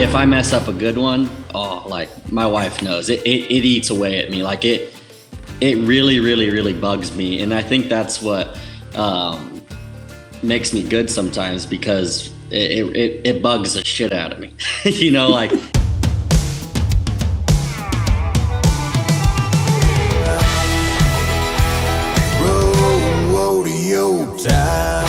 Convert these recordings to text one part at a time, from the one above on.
if I mess up a good one, oh, like my wife knows it eats away at me. Like it really, really, really bugs me. And I think that's what makes me good sometimes, because it bugs the shit out of me. You know, like. Rodeo time.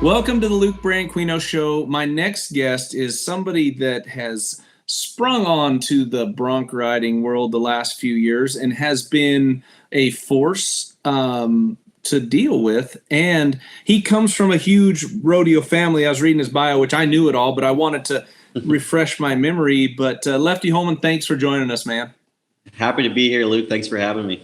Welcome to the Luke Branquinho Show. My next guest is somebody that has sprung on to the bronc riding world the last few years and has been a force to deal with. And he comes from a huge rodeo family. I was reading his bio, which I knew it all, but I wanted to refresh my memory. But Lefty Holman, thanks for joining us, man. Happy to be here, Luke. Thanks for having me.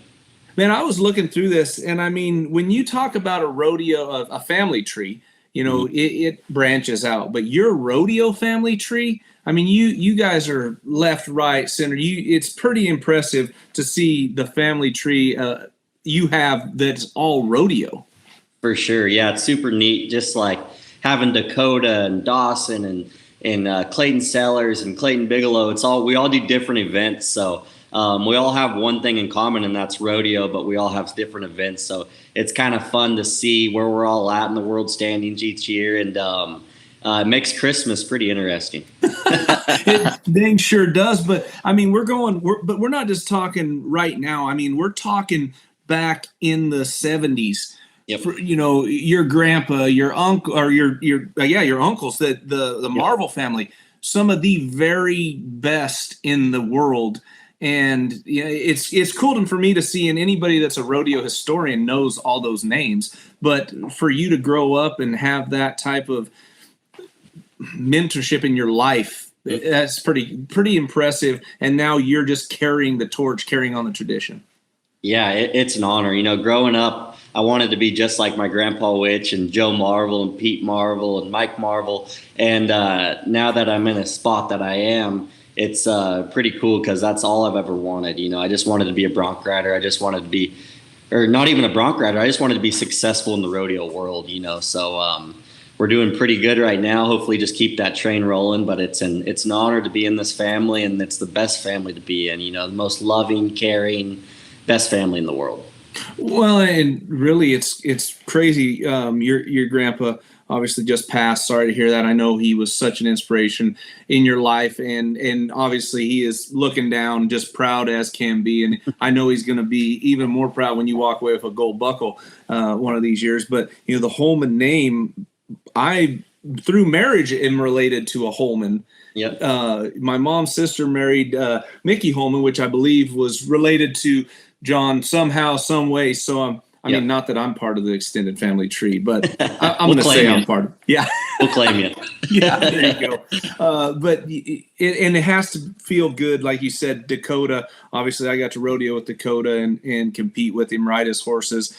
Man, I was looking through this, and I mean, when you talk about a rodeo, a family tree, you know, it branches out. But your rodeo family tree, I mean, you guys are left, right, center. It's pretty impressive to see the family tree you have that's all rodeo. For sure. Yeah, it's super neat. Just like having Dakota and Dawson and Clayton Sellers and Clayton Bigelow. We all do different events. So we all have one thing in common, and that's rodeo, but we all have different events. So it's kind of fun to see where we're all at in the world standings each year. And it makes Christmas pretty interesting. It dang sure does. But I mean, but we're not just talking right now. I mean, we're talking back in the 70s. Yep. For, you know, your grandpa, your uncle, or your uncles, the Marvel family, some of the very best in the world. And you know, it's cool for me to see, and anybody that's a rodeo historian knows all those names. But for you to grow up and have that type of mentorship in your life, that's pretty impressive. And now you're just carrying the torch, carrying on the tradition. Yeah, it's an honor. You know, growing up, I wanted to be just like my grandpa Witch and Joe Marvel and Pete Marvel and Mike Marvel. And now that I'm in a spot that I am, it's pretty cool, because that's all I've ever wanted. You know, I just wanted to be a bronc rider. I just wanted to be, or not even a bronc rider. I just wanted to be successful in the rodeo world, you know. So we're doing pretty good right now. Hopefully just keep that train rolling. But it's an honor to be in this family, and it's the best family to be in, you know, the most loving, caring, best family in the world. Well, and really it's crazy. Your grandpa obviously just passed. Sorry to hear that. I know he was such an inspiration in your life, and obviously he is looking down, just proud as can be. And I know he's going to be even more proud when you walk away with a gold buckle one of these years. But you know, the Holman name, I through marriage am related to a Holman. Yep. My mom's sister married Mickey Holman, which I believe was related to John somehow, some way. So I mean, not that I'm part of the extended family tree, but I'm going to say I'm part of it. Yeah. We'll claim you. Yeah, there you go. But it has to feel good. Like you said, Dakota, obviously I got to rodeo with Dakota and compete with him, ride his horses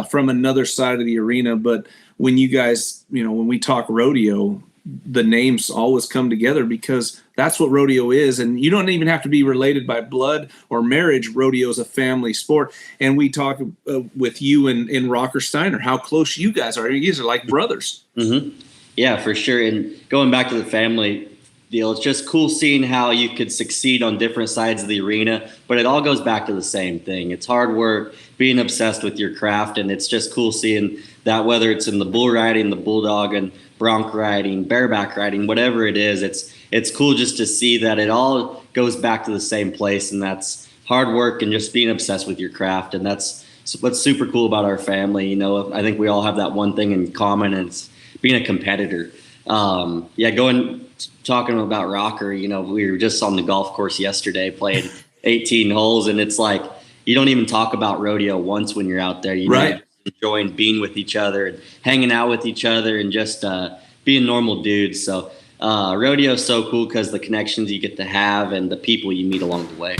from another side of the arena. But when you guys, you know, when we talk rodeo, the names always come together, because that's what rodeo is. And you don't even have to be related by blood or marriage. Rodeo is a family sport. And we talk with you and Rocker Steiner, how close you guys are. You guys are like brothers. Mm-hmm. Yeah, for sure. And going back to the family deal, it's just cool seeing how you could succeed on different sides of the arena, but it all goes back to the same thing. It's hard work, being obsessed with your craft. And it's just cool seeing that, whether it's in the bull riding, the bulldog, and bronc riding, bareback riding, whatever it is, it's cool just to see that it all goes back to the same place, and that's hard work and just being obsessed with your craft. And that's what's super cool about our family. You know, I think we all have that one thing in common, and it's being a competitor. Talking about Rocker, you know, we were just on the golf course yesterday playing 18 holes, and it's like you don't even talk about rodeo once when you're out there. You know, enjoying being with each other and hanging out with each other and just being normal dudes. So rodeo is so cool because the connections you get to have and the people you meet along the way.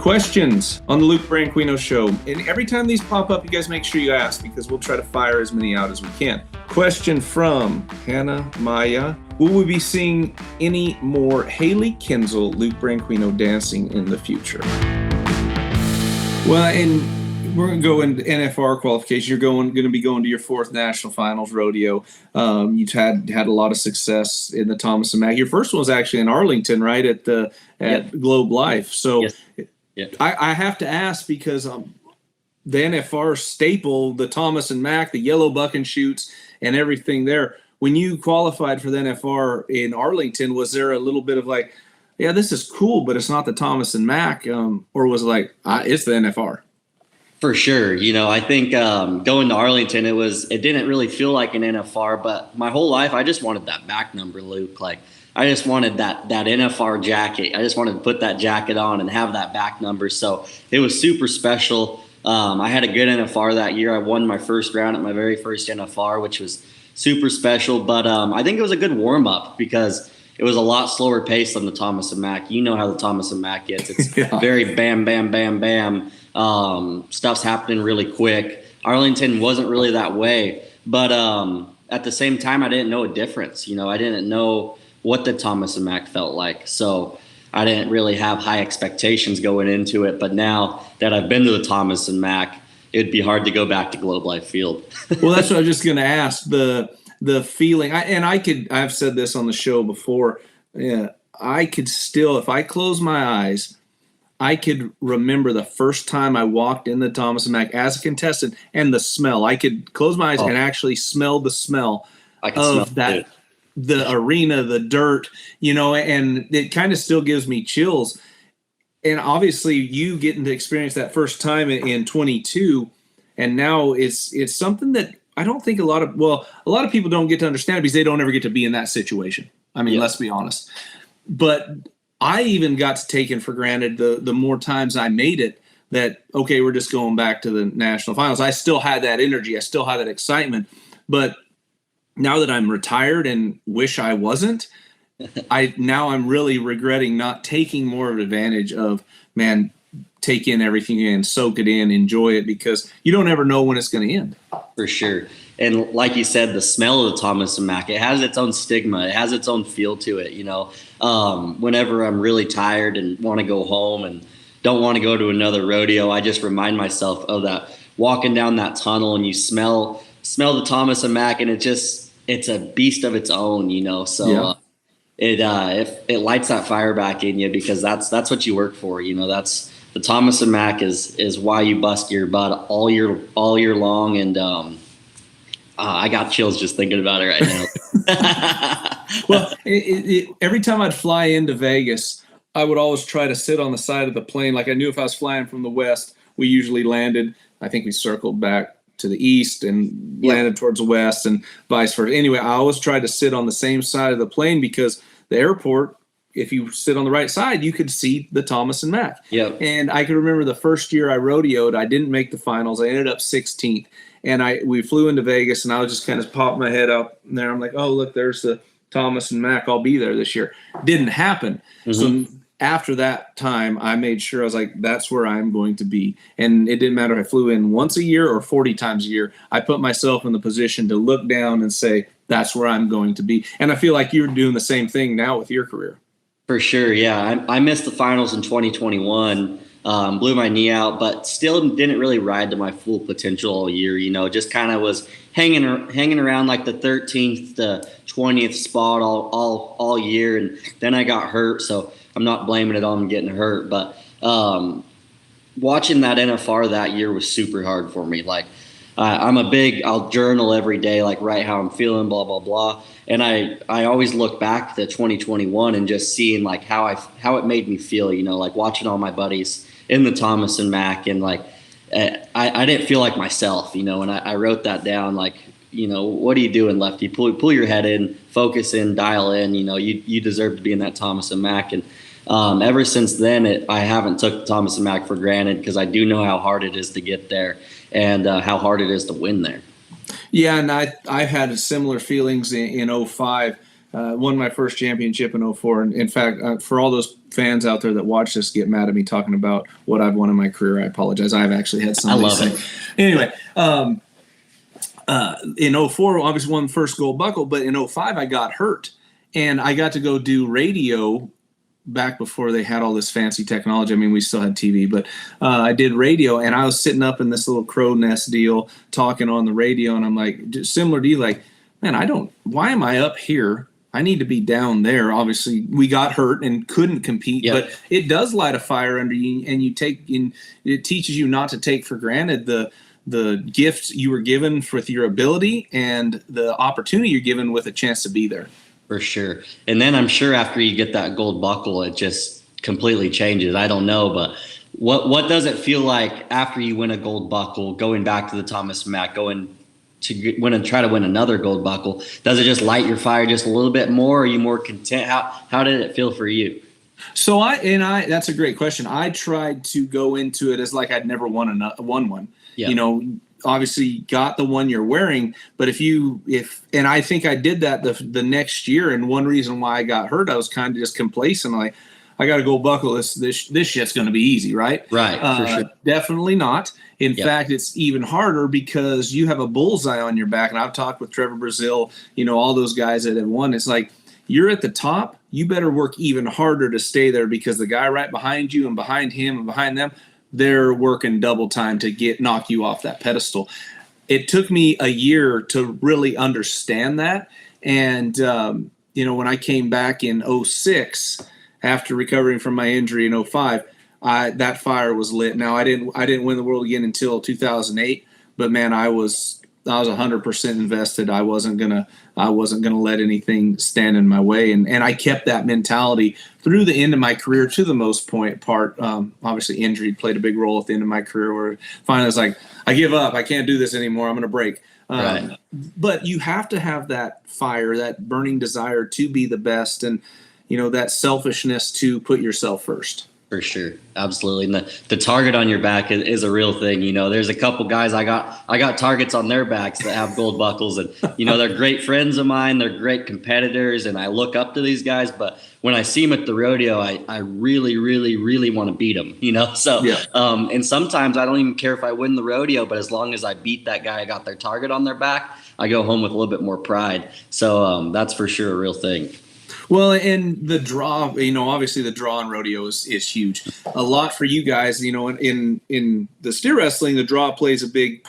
Questions on the Luke Branquinho Show. And every time these pop up, you guys make sure you ask, because we'll try to fire as many out as we can. Question from Hannah Maya. Will we be seeing any more Haley Kinsel, Luke Branquinho dancing in the future? Well, and we're going to go into NFR qualification. You're going to be going to your 4th national finals rodeo. You've had a lot of success in the Thomas and Mack. Your first one was actually in Arlington, right at Globe Life. So yes. I have to ask because the NFR staple, the Thomas and Mack, the yellow buck and shoots, and everything there. When you qualified for the NFR in Arlington, was there a little bit of like, yeah, this is cool, but it's not the Thomas and Mack, or was it like, it's the NFR? For sure. I think going to Arlington, it didn't really feel like an NFR, but my whole life I just wanted that back number, Luke. Like I just wanted that NFR jacket. I just wanted to put that jacket on and have that back number. So it was super special. I had a good NFR that year. I won my first round at my very first NFR, which was super special. But I think it was a good warm up because it was a lot slower pace than the Thomas and Mack. You know how the Thomas and Mack gets. It's very bam, bam, bam, bam. Stuff's happening really quick. Arlington wasn't really that way. But at the same time, I didn't know a difference. I didn't know what the Thomas and Mack felt like. So I didn't really have high expectations going into it. But now that I've been to the Thomas and Mack, it'd be hard to go back to Globe Life Field. Well, that's what I was just going to ask. The feeling, I've said this on the show before. Yeah, I could still, if I close my eyes, I could remember the first time I walked in the Thomas and Mack as a contestant and the smell. I could close my eyes and actually smell the smell of that, the arena, the dirt, and it kind of still gives me chills. And obviously you getting to experience that first time in 22, and now it's something that I don't think a lot of people don't get to understand because they don't ever get to be in that situation. I mean, let's be honest. But I even got to take it for granted the more times I made it that, okay, we're just going back to the national finals. I still had that energy. I still had that excitement. But now that I'm retired and wish I wasn't, I'm really regretting not taking more of an advantage of, take in everything in, soak it in, enjoy it, because you don't ever know when it's going to end. For sure. And like you said, the smell of the Thomas and Mack, it has its own stigma. It has its own feel to it. Whenever I'm really tired and want to go home and don't want to go to another rodeo, I just remind myself of that, walking down that tunnel and you smell the Thomas and Mack, and it's a beast of its own, so it lights that fire back in you because that's what you work for. That's the Thomas and Mack is why you bust your butt all year long. And I got chills just thinking about it right now. Well, every time I'd fly into Vegas, I would always try to sit on the side of the plane. Like I knew if I was flying from the west, we usually landed. I think we circled back to the east and landed towards the west and vice versa. Anyway, I always tried to sit on the same side of the plane because the airport, if you sit on the right side, you could see the Thomas and Mack. Yep. And I can remember the first year I rodeoed, I didn't make the finals. I ended up 16th. And we flew into Vegas, and I was just kind of popped my head up there. I'm like, oh, look, there's the Thomas and Mack. I'll be there this year. Didn't happen. Mm-hmm. So after that time, I made sure I was like, that's where I'm going to be. And it didn't matter if I flew in once a year or 40 times a year. I put myself in the position to look down and say, that's where I'm going to be. And I feel like you're doing the same thing now with your career. For sure, yeah. I missed the finals in 2021, blew my knee out, but still didn't really ride to my full potential all year. Just kind of was hanging around like the 13th to 20th spot all year, and then I got hurt. So I'm not blaming it on getting hurt, but watching that NFR that year was super hard for me. Like I'll journal every day, like write how I'm feeling, blah blah blah. And I always look back to 2021 and just seeing like how it made me feel, like watching all my buddies in the Thomas and Mack, and like I didn't feel like myself, and I wrote that down, like, what are you doing, Lefty? Pull your head in, focus in, dial in, you deserve to be in that Thomas and Mack. And ever since then, I haven't took the Thomas and Mack for granted because I do know how hard it is to get there and how hard it is to win there. Yeah, and I had similar feelings in 05. Won my first championship in 04. And in fact, for all those fans out there that watch this get mad at me talking about what I've won in my career, I apologize. I've actually had somebody say. Anyway, in 04, obviously won the first gold buckle, but in 05 I got hurt. And I got to go do radio back before they had all this fancy technology. I mean, we still had TV, but I did radio, and I was sitting up in this little crow nest deal talking on the radio, and I'm like, just similar to you, like, man, why am I up here? I need to be down there. Obviously, we got hurt and couldn't compete, but it does light a fire under you, and it teaches you not to take for granted the gift you were given with your ability and the opportunity you're given with a chance to be there. For sure. And then I'm sure after you get that gold buckle, it just completely changes. I don't know, but what does it feel like after you win a gold buckle, going back to the Thomas Mack, going to try to win another gold buckle? Does it just light your fire just a little bit more? Are you more content? How did it feel for you? So that's a great question. I tried to go into it as like I'd never won one. Yeah. Obviously got the one you're wearing, but and I think I did that the next year. And one reason why I got hurt, I was kind of just complacent. Like, I got a gold buckle. This shit's going to be easy, right? Right. For sure. Definitely not. In fact, it's even harder because you have a bullseye on your back. And I've talked with Trevor Brazil, all those guys that have won. It's like, you're at the top. You better work even harder to stay there, because the guy right behind you and behind him and behind them, they're working double time to knock you off that pedestal. It took me a year to really understand that. And, when I came back in 2006, after recovering from my injury in 2005, that fire was lit. Now, I didn't win the world again until 2008, but man, I was 100% invested. I wasn't gonna let anything stand in my way, and I kept that mentality through the end of my career. To the most part, obviously injury played a big role at the end of my career, where finally I was like, I give up. I can't do this anymore. I'm gonna break. Right. But you have to have that fire, that burning desire to be the best, and that selfishness to put yourself first. For sure. Absolutely. And the target on your back is a real thing. There's a couple guys I got targets on their backs that have gold buckles, and, they're great friends of mine. They're great competitors, and I look up to these guys, but when I see them at the rodeo, I really, really, really want to beat them, So, yeah. And sometimes I don't even care if I win the rodeo, but as long as I beat that guy, I got their target on their back, I go home with a little bit more pride. So that's for sure a real thing. Well, and the draw, obviously the draw in rodeo is huge. A lot for you guys, in the steer wrestling, the draw plays a big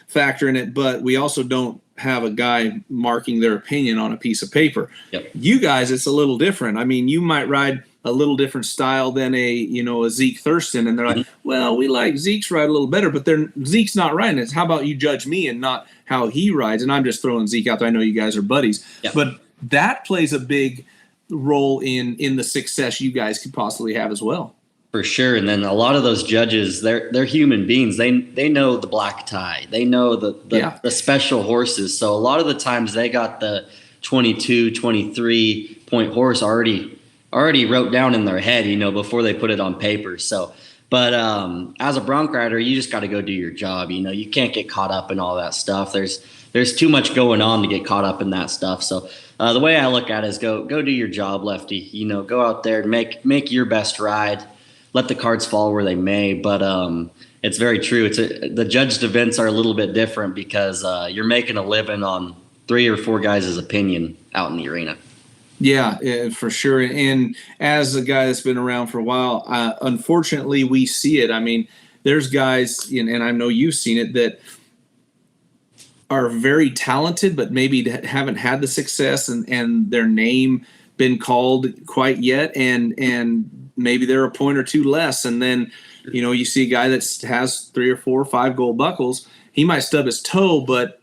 factor in it, but we also don't have a guy marking their opinion on a piece of paper. Yep. You guys, it's a little different. I mean, you might ride a little different style than a Zeke Thurston, and they're like, well, we like Zeke's ride a little better, but Zeke's not riding. It's how about you judge me and not how he rides? And I'm just throwing Zeke out there. I know you guys are buddies, yep. But that plays a big role in the success you guys could possibly have as well. For sure. And then a lot of those judges, they're human beings. They know the black tie. They know the special horses. So a lot of the times they got the 22, 23 point horse already wrote down in their head, before they put it on paper. So, but as a bronc rider, you just got to go do your job. You can't get caught up in all that stuff. There's too much going on to get caught up in that stuff. So the way I look at it is go do your job, Lefty. Go out there and make your best ride. Let the cards fall where they may. But it's very true. The judged events are a little bit different because you're making a living on 3 or 4 guys' opinion out in the arena. Yeah, for sure. And as a guy that's been around for a while, unfortunately, we see it. I mean, there's guys, and I know you've seen it, that are very talented, but maybe haven't had the success and their name been called quite yet. And maybe they're a point or two less. And then, you see a guy that has 3 or 4 or 5 gold buckles. He might stub his toe, but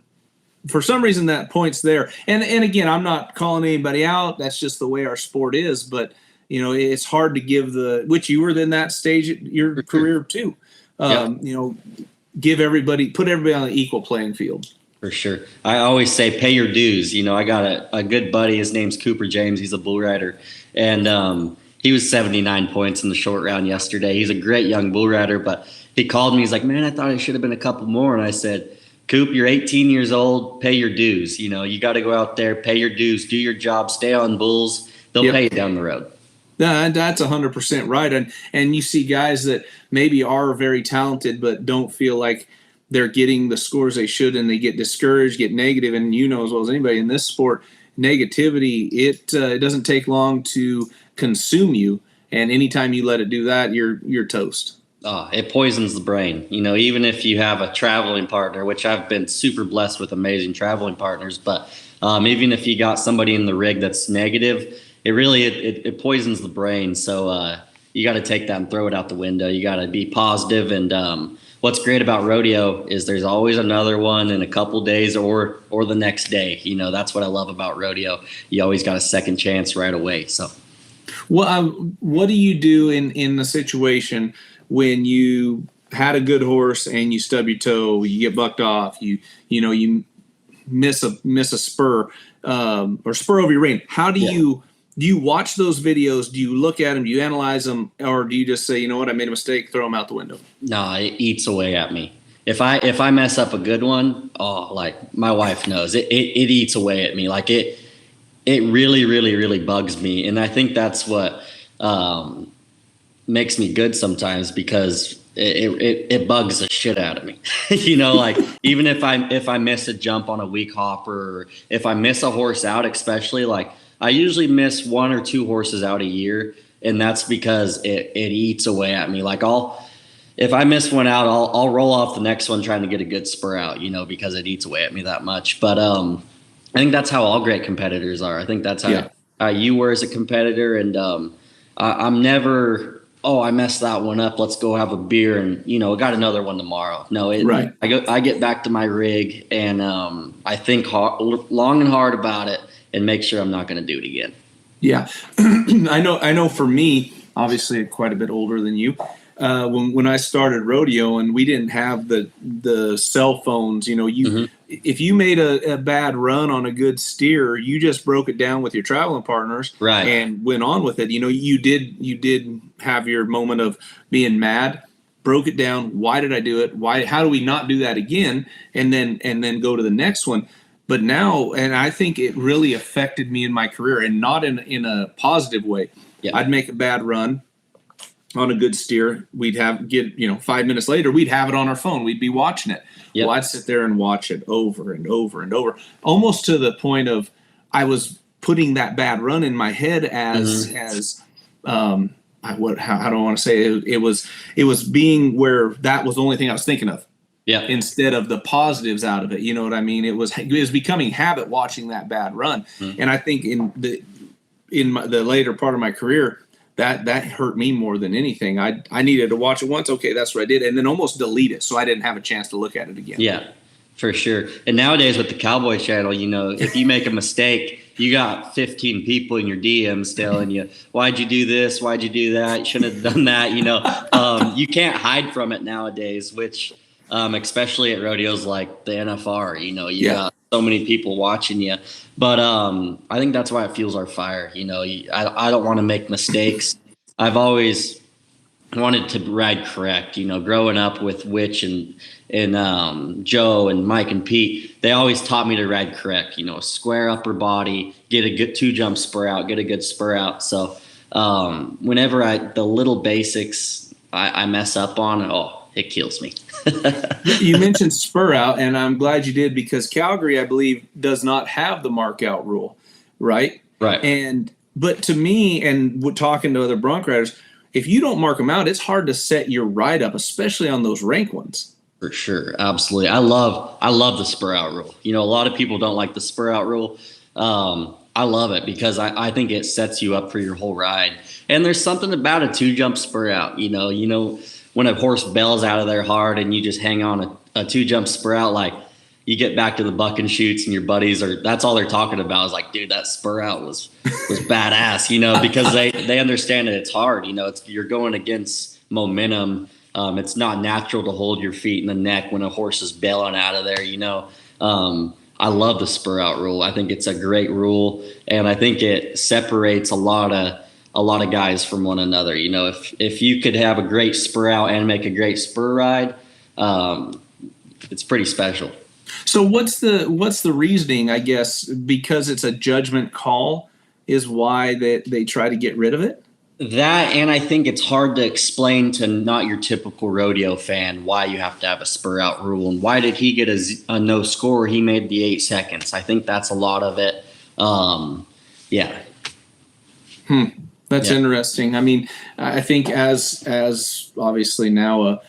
for some reason that point's there. And again, I'm not calling anybody out. That's just the way our sport is. But, it's hard to give which you were in that stage of your career too. Put everybody on an equal playing field. For sure. I always say pay your dues. I got a good buddy. His name's Cooper James. He's a bull rider. And he was 79 points in the short round yesterday. He's a great young bull rider, but he called me. He's like, man, I thought I should have been a couple more. And I said, Coop, you're 18 years old. Pay your dues. You got to go out there, pay your dues, do your job, stay on bulls. They'll pay you down the road. That's 100% right. And you see guys that maybe are very talented but don't feel like they're getting the scores they should, and they get discouraged, get negative. And as well as anybody in this sport, negativity, it doesn't take long to consume you. And anytime you let it do that, you're toast. It poisons the brain. Even if you have a traveling partner, which I've been super blessed with amazing traveling partners, but even if you got somebody in the rig that's negative, it poisons the brain. So you got to take that and throw it out the window. You got to be positive. And what's great about rodeo is there's always another one in a couple days or the next day. That's what I love about rodeo. You always got a second chance right away. So, what do you do in the situation when you had a good horse and you stub your toe, you get bucked off, you miss a spur or spur over your rein? How do you watch those videos? Do you look at them? Do you analyze them, or do you just say, you know what, I made a mistake, throw them out the window? No, it eats away at me. If I mess up a good one, like my wife knows, it eats away at me. Like it really, really, really bugs me, and I think that's what makes me good sometimes, because it bugs the shit out of me. Like even if I miss a jump on a weak hopper, or if I miss a horse out, especially, like I usually miss 1 or 2 horses out a year, and that's because it eats away at me. Like if I miss one out, I'll roll off the next one trying to get a good spur out, because it eats away at me that much. But I think that's how all great competitors are. I think that's how you were as a competitor, and I'm never, I messed that one up, let's go have a beer and I got another one tomorrow. No, right. I get back to my rig and I think long and hard about it and make sure I'm not going to do it again. Yeah. I know for me, obviously quite a bit older than you, when I started rodeo and we didn't have the cell phones, if you made a bad run on a good steer, you just broke it down with your traveling partners, right, and went on with it. You did have your moment of being mad, broke it down. Why did I do it? How do we not do that again? And then go to the next one. But now, and I think it really affected me in my career, and not in a positive way. Yeah. I'd make a bad run on a good steer. We'd 5 minutes later, we'd have it on our phone. We'd be watching it. Yep. Well, I'd sit there and watch it over and over and over, almost to the point of I was putting that bad run in my head as how do I want to say it? It was being where that was the only thing I was thinking of. Yeah. Instead of the positives out of it. You know what I mean? It was becoming habit watching that bad run. Mm-hmm. And I think in the later part of my career, that hurt me more than anything. I needed to watch it once. Okay, that's what I did. And then almost delete it so I didn't have a chance to look at it again. Yeah, for sure. And nowadays with the Cowboy channel, if you make a mistake, you got 15 people in your DMs telling you, why'd you do this? Why'd you do that? You shouldn't have done that. You can't hide from it nowadays, which especially at rodeos like the NFR, you got so many people watching you. But I think that's why it fuels our fire. I don't want to make mistakes. I've always wanted to ride correct. Growing up with Witch and Joe and Mike and Pete, they always taught me to ride correct. Square upper body, get a good 2-jump spur out, get a good spur out. So whenever the little basics I mess up on, it kills me. You mentioned spur out, and I'm glad you did, because Calgary, I believe, does not have the mark out rule, right? Right. But to me, and talking to other Bronc riders, if you don't mark them out, it's hard to set your ride up, especially on those rank ones. For sure, absolutely. I love the spur out rule. A lot of people don't like the spur out rule. I love it because I think it sets you up for your whole ride. And there's something about a 2-jump spur out. When a horse bells out of there hard and you just hang on a 2-jump spur out, like you get back to the buck and shoots and your buddies that's all they're talking about is like, dude, that spur out was badass, because they understand that it's hard. You're going against momentum. It's not natural to hold your feet in the neck when a horse is bailing out of there. I love the spur out rule. I think it's a great rule, and I think it separates a lot of guys from one another. If you could have a great spur out and make a great spur ride, it's pretty special. So what's the reasoning, I guess, because it's a judgment call is why they try to get rid of it? That, and I think it's hard to explain to not your typical rodeo fan why you have to have a spur out rule and why did he get a no score? He made the 8 seconds. I think that's a lot of it. Yeah. That's interesting. I mean, I think as obviously now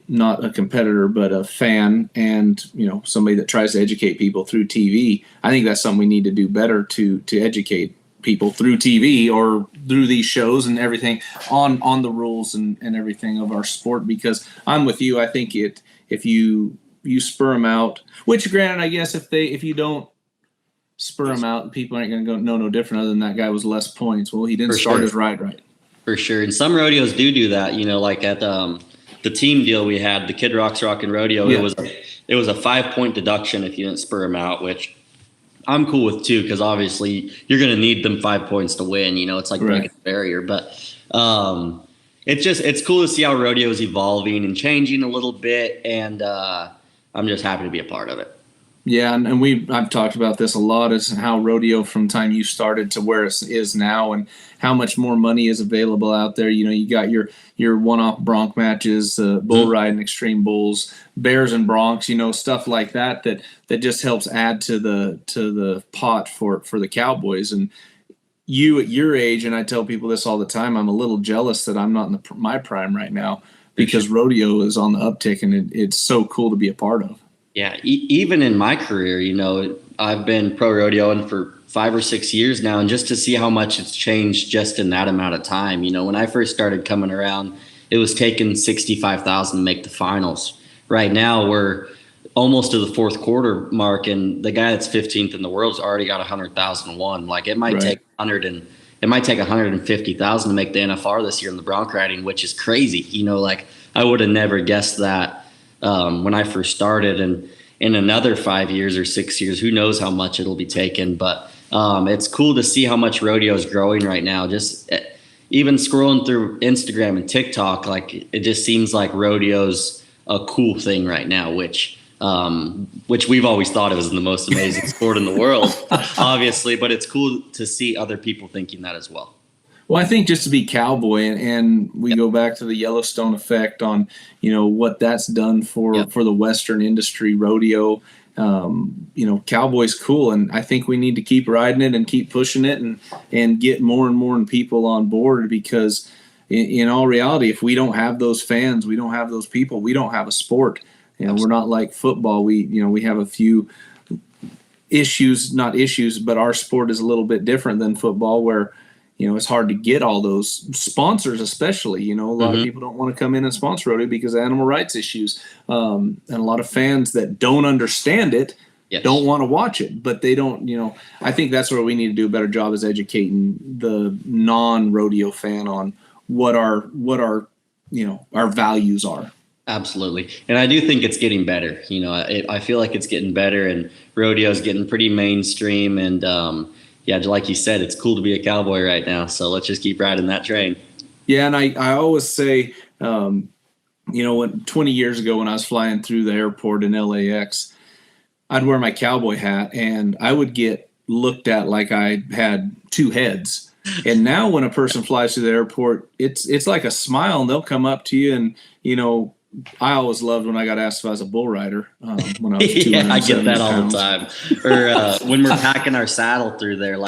not a competitor, but a fan, and somebody that tries to educate people through TV. I think that's something we need to do better to educate people through TV or through these shows and everything on the rules and everything of our sport. Because I'm with you. I think if you spur them out, which granted, I guess if you don't spur them out, people aren't going to go no different other than that guy was less points. Well, he didn't start his ride right. For sure. And some rodeos do that, like at the team deal we had, the Kid Rock's Rockin' Rodeo, it was a 5-point deduction if you didn't spur them out, which I'm cool with too, because obviously you're going to need them 5 points to win. It's like breaking the barrier. But it's cool to see how rodeo is evolving and changing a little bit, and I'm just happy to be a part of it. Yeah, and I've talked about this a lot, is how rodeo from time you started to where it is now, and how much more money is available out there. You got your one-off bronc matches, bull riding, extreme bulls, bears and broncs, stuff like that just helps add to the pot for the Cowboys. And you at your age, and I tell people this all the time, I'm a little jealous that I'm not in my prime right now, because rodeo is on the uptick, and it's so cool to be a part of. Yeah, even in my career, I've been pro rodeoing for 5 or 6 years now, and just to see how much it's changed just in that amount of time. When I first started coming around, it was taking 65,000 to make the finals. Right now, we're almost to the fourth quarter mark, and the guy that's 15th in the world's already got 100,000 won. Like it might take 150,000 to make the NFR this year in the bronc riding, which is crazy. Like I would have never guessed that. When I first started, and in another 5 years or 6 years, who knows how much it'll be taken. But it's cool to see how much rodeo is growing right now. Just even scrolling through Instagram and TikTok, like it just seems like rodeo's a cool thing right now, which we've always thought it was the most amazing sport in the world, obviously. But it's cool to see other people thinking that as well. Well, I think just to be cowboy, and we go back to the Yellowstone Effect on, what that's done for the Western industry, rodeo. Cowboy's cool, and I think we need to keep riding it and keep pushing it and get more and more people on board, because in all reality, if we don't have those fans, we don't have those people, we don't have a sport. We're not like football. We have a few not issues, but our sport is a little bit different than football, where it's hard to get all those sponsors, especially. A lot of people don't want to come in and sponsor rodeo because of animal rights issues. And a lot of fans that don't understand it don't want to watch it, but they don't, I think that's where we need to do a better job, is educating the non-rodeo fan on what our values are. Absolutely. And I do think it's getting better. I feel like it's getting better, and rodeo is getting pretty mainstream, and, like you said, it's cool to be a cowboy right now. So let's just keep riding that train. Yeah, and I always say, 20 years ago when I was flying through the airport in LAX, I'd wear my cowboy hat, and I would get looked at like I had two heads. And now when a person flies through the airport, it's like a smile, and they'll come up to you, and I always loved when I got asked if I was a bull rider when I was 270 I get that all pounds. the time. Or when we're packing our saddle through there,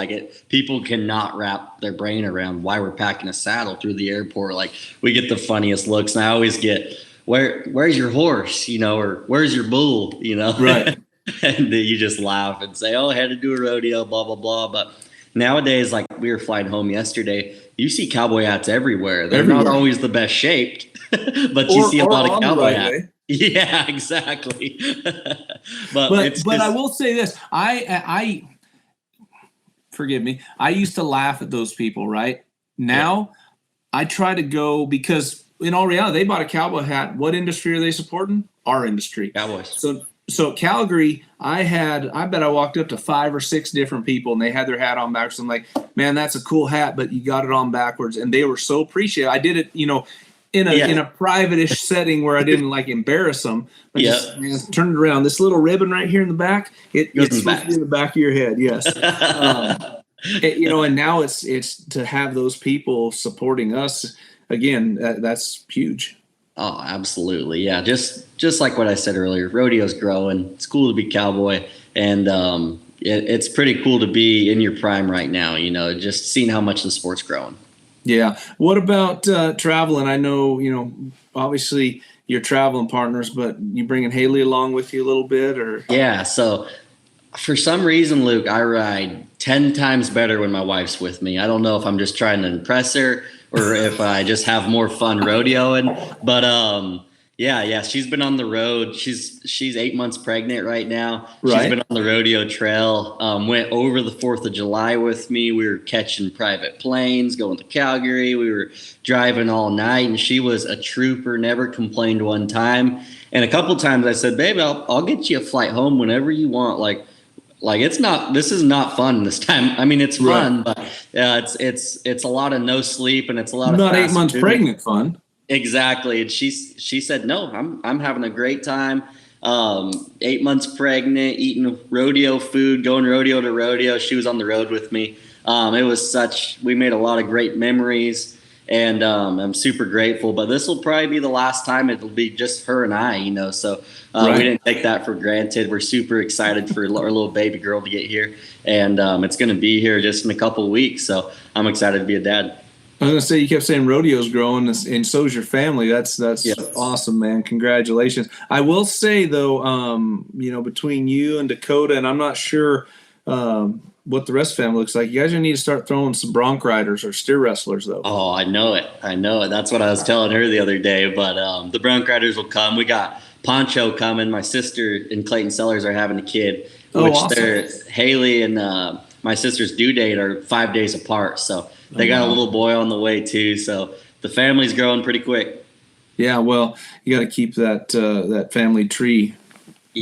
people cannot wrap their brain around why we're packing a saddle through the airport. Like, we get the funniest looks, and I always get, where's your horse, or where's your bull, Right. And you just laugh and say, I had to do a rodeo, blah, blah, blah. But nowadays, like we were flying home yesterday, you see cowboy hats everywhere. They're not always the best shaped. But you see a lot of cowboy hats. Yeah, exactly. but I will say this. I forgive me. I used to laugh at those people, right? Now I try to go, because in all reality, they bought a cowboy hat. What industry are they supporting? Our industry. Cowboys. So Calgary, I bet I walked up to 5 or 6 different people, and they had their hat on backwards. I'm like, man, that's a cool hat, but you got it on backwards. And they were so appreciative. I did it, in a private-ish setting where I didn't embarrass them. I just turned it around. This little ribbon right here in the back, it's supposed to be in the back of your head. Yes. And now it's to have those people supporting us again. That's huge. Oh, absolutely. Yeah. Just like what I said earlier, rodeo's growing. It's cool to be cowboy. And it's pretty cool to be in your prime right now, just seeing how much the sport's growing. Yeah. What about traveling? I know, obviously you're traveling partners, but you bringing Haley along with you a little bit, or? Yeah. So for some reason, Luke, I ride 10 times better when my wife's with me. I don't know if I'm just trying to impress her or if I just have more fun rodeoing, but yeah, she's been on the road. She's 8 months pregnant right now. Right. She's been on the rodeo trail. Went over the 4th of July with me. We were catching private planes, going to Calgary. We were driving all night, and she was a trooper. Never complained one time. And a couple times I said, "Baby, I'll get you a flight home whenever you want." Like this is not fun this time. I mean, it's fun, right. But it's a lot of no sleep, and it's a lot of not 8 months pregnant fun. Exactly. And she said, "No, I'm having a great time. 8 months pregnant, eating rodeo food, going rodeo to rodeo." She was on the road with me. We made a lot of great memories, and I'm super grateful. But this will probably be the last time it'll be just her and I, so right. We didn't take that for granted. We're super excited for our little baby girl to get here, and it's going to be here just in a couple of weeks. So I'm excited to be a dad. I was going to say, you kept saying rodeo's growing, and so's your family. That's yes. Awesome, man. Congratulations. I will say, though, between you and Dakota, and I'm not sure what the rest of the family looks like, you guys need to start throwing some bronc riders or steer wrestlers, though. Oh, I know it. That's what I was telling her the other day. But the bronc riders will come. We got Poncho coming. My sister and Clayton Sellers are having a kid. Awesome. Haley and my sister's due date are 5 days apart. So they got a little boy on the way too. So the family's growing pretty quick. Yeah, well, you got to keep that family tree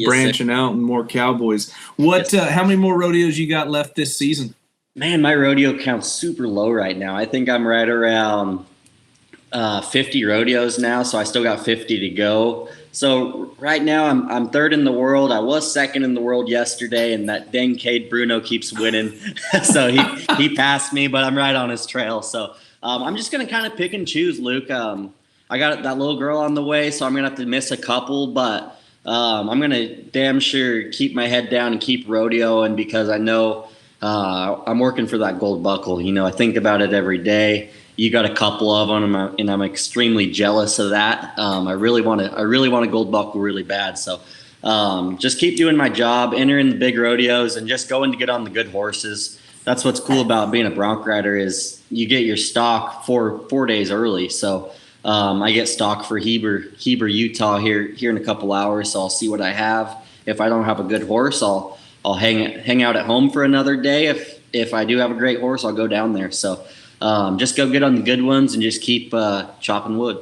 branching out, and more cowboys. How many more rodeos you got left this season? Man, my rodeo count's super low right now. I think I'm right around 50 rodeos now, so I still got 50 to go. So right now I'm third in the world. I was second in the world yesterday, and that dang Cade Bruno keeps winning. So he passed me, but I'm right on his trail. So I'm just going to kind of pick and choose, Luke. I got that little girl on the way, so I'm going to have to miss a couple, but I'm going to damn sure keep my head down and keep rodeoing, because I know I'm working for that gold buckle. I think about it every day. You got a couple of them, and I'm extremely jealous of that. I really want a gold buckle really bad. So just keep doing my job, entering the big rodeos, and just going to get on the good horses. That's what's cool about being a bronc rider, is you get your stock 4 days early. So I get stock for Heber, Utah here in a couple hours. So I'll see what I have. If I don't have a good horse, I'll hang out at home for another day. If I do have a great horse, I'll go down there. So just go get on the good ones and just keep chopping wood.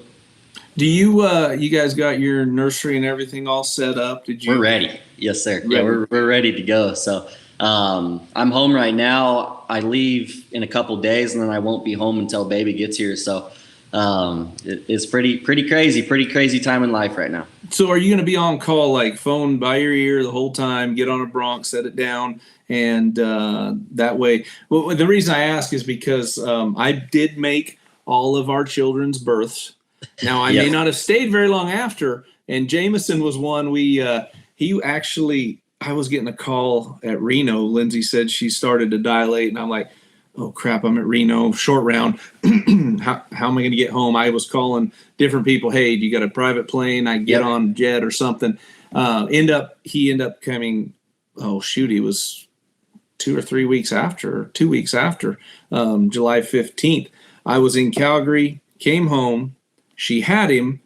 Do you guys got your nursery and everything all set up? We're ready. Yes, sir. Ready. Yeah, we're ready to go. So I'm home right now. I leave in a couple days, and then I won't be home until baby gets here. So it's pretty crazy time in life right now. So are you going to be on call, like phone by your ear the whole time, get on a bronc, set it down, and that way? Well, the reason I ask is because I did make all of our children's births. Now, I may not have stayed very long after, and Jameson was one I was getting a call at Reno. Lindsay said she started to dilate, and I'm like, oh crap, I'm at Reno, short round. How am I going to get home? I was calling different people. Hey, do you got a private plane? I can get on jet or something. He ended up coming. Oh shoot, he was 2 weeks after, July 15th. I was in Calgary, came home. She had him.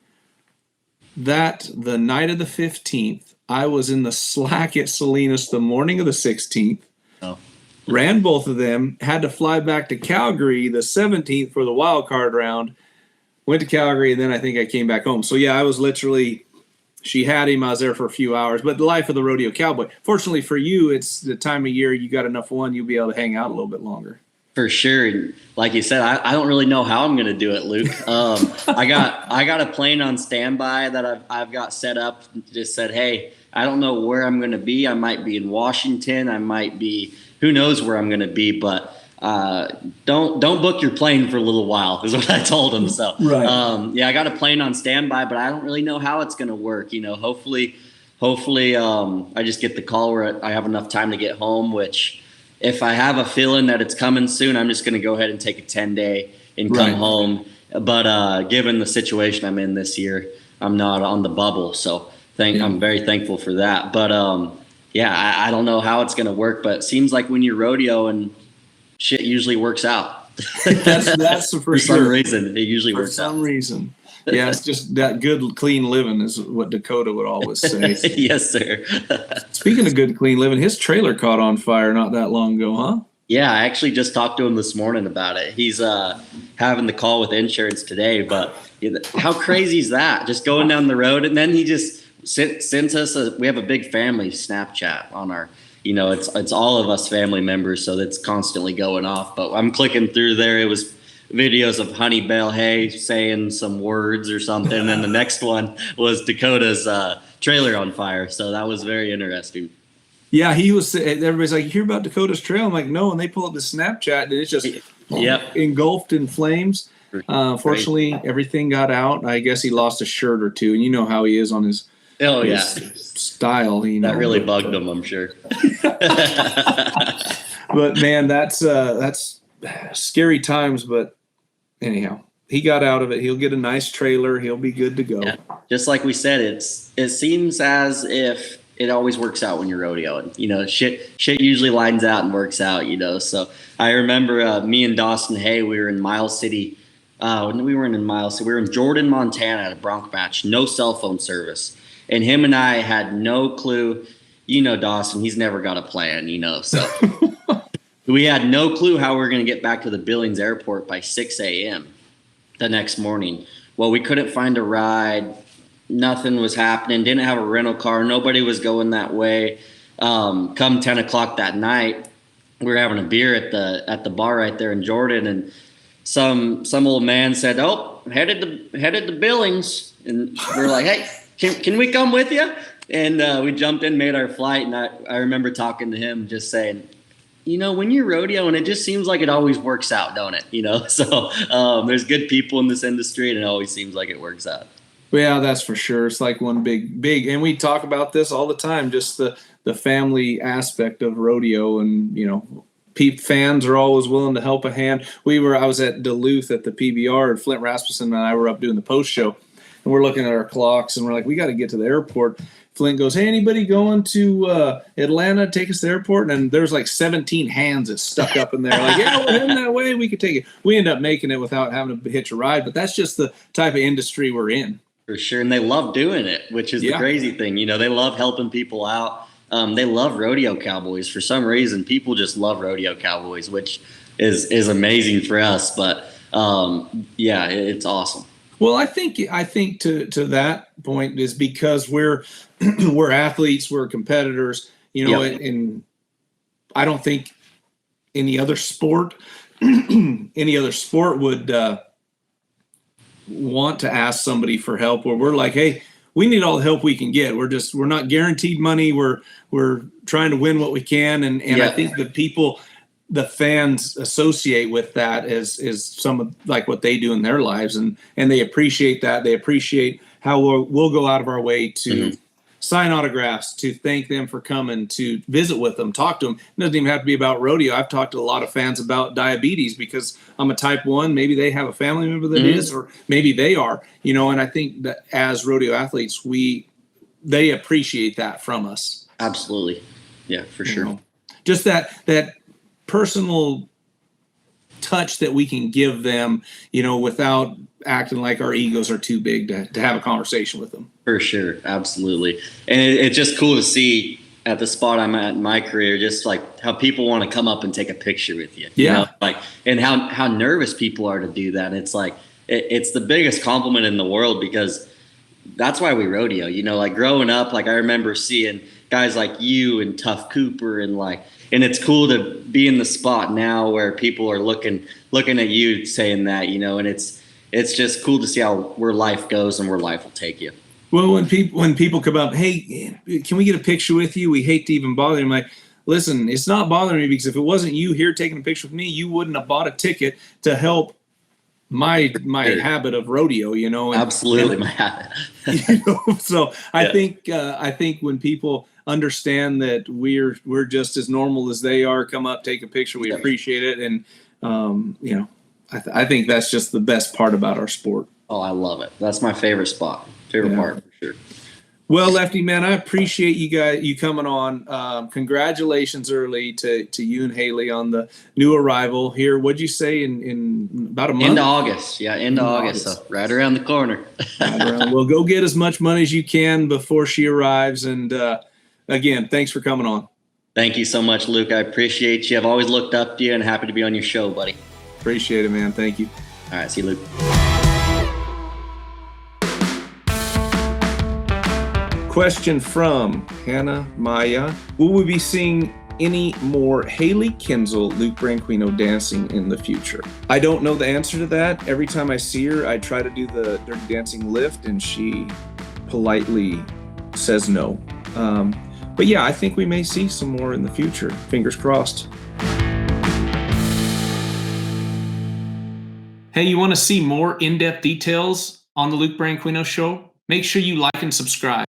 The night of the 15th, I was in the slack at Salinas the morning of the 16th. Oh. Ran both of them, had to fly back to Calgary the 17th for the wild card round, went to Calgary, and then I think I came back home. So, yeah, I was literally – she had him. I was there for a few hours. But the life of the rodeo cowboy. Fortunately for you, it's the time of year you got enough one, you'll be able to hang out a little bit longer. For sure. And like you said, I don't really know how I'm going to do it, Luke. I got a plane on standby that I've got set up. Just said, hey, I don't know where I'm going to be. I might be in Washington. I might be – who knows where I'm going to be, but don't book your plane for a little while is what I told him. So, right. I got a plane on standby, but I don't really know how it's going to work. Hopefully hopefully I just get the call where I have enough time to get home, which if I have a feeling that it's coming soon, I'm just going to go ahead and take a 10-day and come home. But given the situation I'm in this year, I'm not on the bubble. So I'm very thankful for that. But I don't know how it's going to work, but it seems like when you're rodeoing, shit usually works out. That's for sure. Some reason, it usually works out. For some reason. Yeah, it's just that good, clean living is what Dakota would always say. Yes, sir. Speaking of good, clean living, his trailer caught on fire not that long ago, huh? Yeah, I actually just talked to him this morning about it. He's having the call with insurance today, but how crazy is that? Just going down the road, and then he just sends us we have a big family Snapchat on our, it's all of us family members, so that's constantly going off. But I'm clicking through there. It was videos of Honey Bell Hay saying some words or something, and then the next one was Dakota's trailer on fire. So that was very interesting. Yeah, he was. Everybody's like, "You hear about Dakota's trail?" I'm like, "No." And they pull up the Snapchat, and it's just engulfed in flames. Fortunately, everything got out. I guess he lost a shirt or two, and you know how he is on his style. That really bugged him, I'm sure. But man, that's scary times. But anyhow, he got out of it. He'll get a nice trailer. He'll be good to go. Yeah. Just like we said, it seems as if it always works out when you're rodeoing. Shit usually lines out and works out. So I remember me and Dawson Hay, we were in Miles City. We weren't in Miles City. We were in Jordan, Montana at a Bronc match. No cell phone service, and him and I had no clue. Dawson, he's never got a plan. So. We had no clue how we were going to get back to the Billings airport by 6 a.m. the next morning. Well, we couldn't find a ride. Nothing was happening. Didn't have a rental car. Nobody was going that way. Come 10 o'clock that night, we were having a beer at the bar right there in Jordan, and some old man said, "Oh, headed to Billings," and we're like, "Hey, can we come with you?" And we jumped in, made our flight, and I remember talking to him, just saying, when you're rodeoing, it just seems like it always works out, don't it? So there's good people in this industry, and it always seems like it works out. Yeah, that's for sure. It's like one big, and we talk about this all the time, just the family aspect of rodeo, and fans are always willing to help a hand. I was at Duluth at the PBR, and Flint Rasmussen and I were up doing the post show, and we're looking at our clocks, and we're like, we got to get to the airport. Flint goes, "Hey, anybody going to Atlanta? Take us to the airport?" And there's like 17 hands that stuck up in there. Like, "Yeah, we're heading that way. We could take it." We end up making it without having to hitch a ride, but that's just the type of industry we're in. For sure, and they love doing it, which is the crazy thing. They love helping people out. They love rodeo cowboys. For some reason, people just love rodeo cowboys, which is amazing for us. But it's awesome. Well, I think to that point is because we're athletes, we're competitors, and I don't think any other sport would want to ask somebody for help, where we're like, "Hey, we need all the help we can get. We're not guaranteed money. We're trying to win what we can." And I think the fans associate with that is some of like what they do in their lives, and they appreciate that. They appreciate how we'll go out of our way to sign autographs, to thank them for coming, to visit with them, talk to them. It doesn't even have to be about rodeo. I've talked to a lot of fans about diabetes because I'm a type 1. Maybe they have a family member that is, or maybe they are, and I think that as rodeo athletes, they appreciate that from us. Absolutely. Yeah, for sure. Just that personal touch that we can give them, without acting like our egos are too big to have a conversation with them. For sure. Absolutely. And it's just cool to see at the spot I'm at in my career, just like how people want to come up and take a picture with you. And how nervous people are to do that. It's like, it's the biggest compliment in the world, because that's why we rodeo, like growing up, like I remember seeing guys like you and Tough Cooper, and it's cool to be in the spot now where people are looking at you saying that, and it's just cool to see where life goes and where life will take you. Well, when people come up, "Hey, can we get a picture with you? We hate to even bother you." I'm like, "Listen, it's not bothering me, because if it wasn't you here taking a picture with me, you wouldn't have bought a ticket to help my habit of rodeo, you know. Absolutely, my habit. You know, so I think when people understand that we're just as normal as they are, come up, take a picture, we appreciate it, and you know, I think that's just the best part about our sport. Oh, I love it. That's my favorite part for sure. Well, Lefty, man, I appreciate you coming on. Congratulations early to you and Haley on the new arrival here. What'd you say in about a month? Into August. Yeah, into August. So right around the corner. Well, go get as much money as you can before she arrives. And again, thanks for coming on. Thank you so much, Luke. I appreciate you. I've always looked up to you and happy to be on your show, buddy. Appreciate it, man. Thank you. All right, see you, Luke. Question from Hannah Maya. Will we be seeing any more Haley Kinsel, Luke Branquinho dancing in the future? I don't know the answer to that. Every time I see her, I try to do the Dirty Dancing lift, and she politely says no. But yeah, I think we may see some more in the future. Fingers crossed. Hey, you want to see more in-depth details on the Luke Branquinho Show? Make sure you like and subscribe.